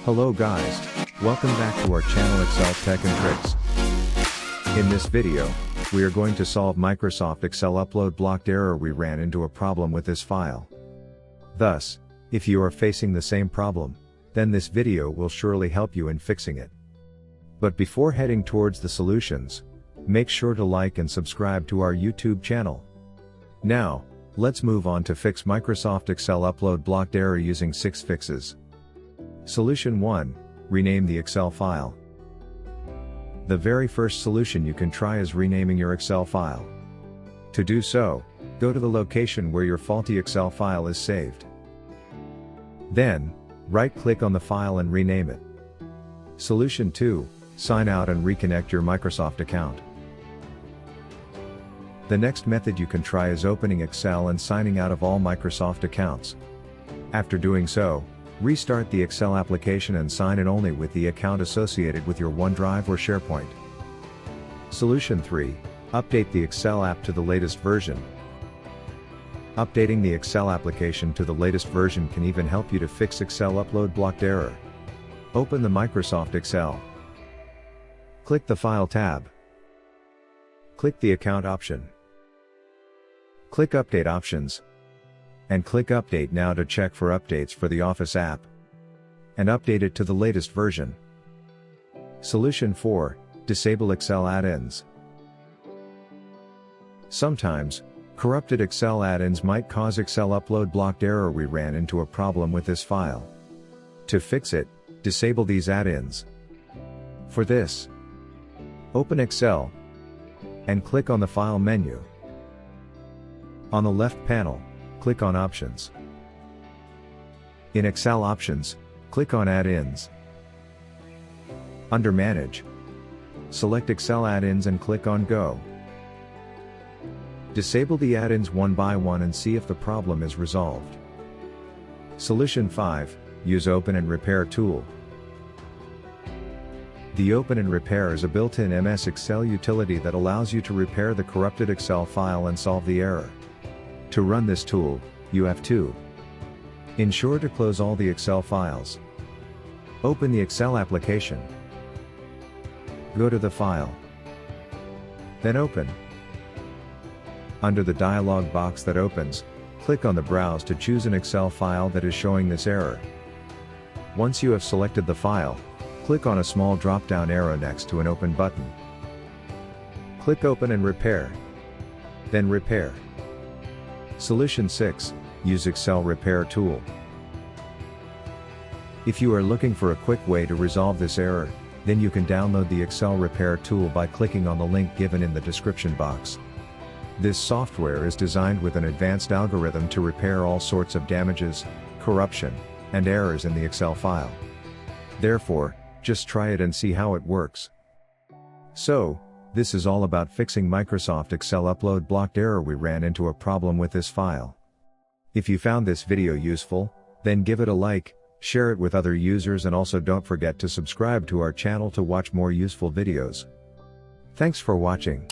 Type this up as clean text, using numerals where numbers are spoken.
Hello guys, welcome back to our channel Excel Tech and Tricks. In this video, we are going to solve Microsoft Excel upload blocked error. We ran into a problem with this file. Thus, if you are facing the same problem, then this video will surely help you in fixing it. But before heading towards the solutions, make sure to like and subscribe to our YouTube channel. Now, let's move on to fix Microsoft Excel upload blocked error using 6 fixes. Solution 1. Rename the Excel file. The very first solution you can try is renaming your Excel file. To do so, go to the location where your faulty Excel file is saved. Then, right-click on the file and rename it. Solution 2. Sign out and reconnect your Microsoft account. The next method you can try is opening Excel and signing out of all Microsoft accounts. After doing so, restart the Excel application and sign in only with the account associated with your OneDrive or SharePoint. Solution 3. Update the Excel app to the latest version. Updating the Excel application to the latest version can even help you to fix Excel upload blocked error. Open the Microsoft Excel. Click the File tab. Click the Account option. Click Update Options. And click Update Now to check for updates for the Office app. And update it to the latest version. Solution 4. Disable Excel add-ins. Sometimes, corrupted Excel add-ins might cause Excel upload blocked error. We ran into a problem with this file. To fix it, disable these add-ins. For this, open Excel and click on the File menu. On the left panel, click on Options. In Excel Options, click on Add-ins. Under Manage, select Excel Add-ins and click on Go. Disable the add-ins one by one and see if the problem is resolved. Solution 5. Use Open and Repair tool. The Open and Repair is a built-in MS Excel utility that allows you to repair the corrupted Excel file and solve the error. To run this tool, you have to ensure to close all the Excel files. Open the Excel application. Go to the File. Then Open. Under the dialog box that opens, click on the Browse to choose an Excel file that is showing this error. Once you have selected the file, click on a small drop-down arrow next to an Open button. Click Open and Repair. Then Repair. Solution 6. Use Excel Repair tool. If you are looking for a quick way to resolve this error, then you can download the Excel Repair tool by clicking on the link given in the description box. This software is designed with an advanced algorithm to repair all sorts of damages, corruption, and errors in the Excel file. Therefore, just try it and see how it works. So, this is all about fixing Microsoft Excel upload blocked error. We ran into a problem with this file. If you found this video useful, then give it a like, share it with other users, and also don't forget to subscribe to our channel to watch more useful videos. Thanks for watching.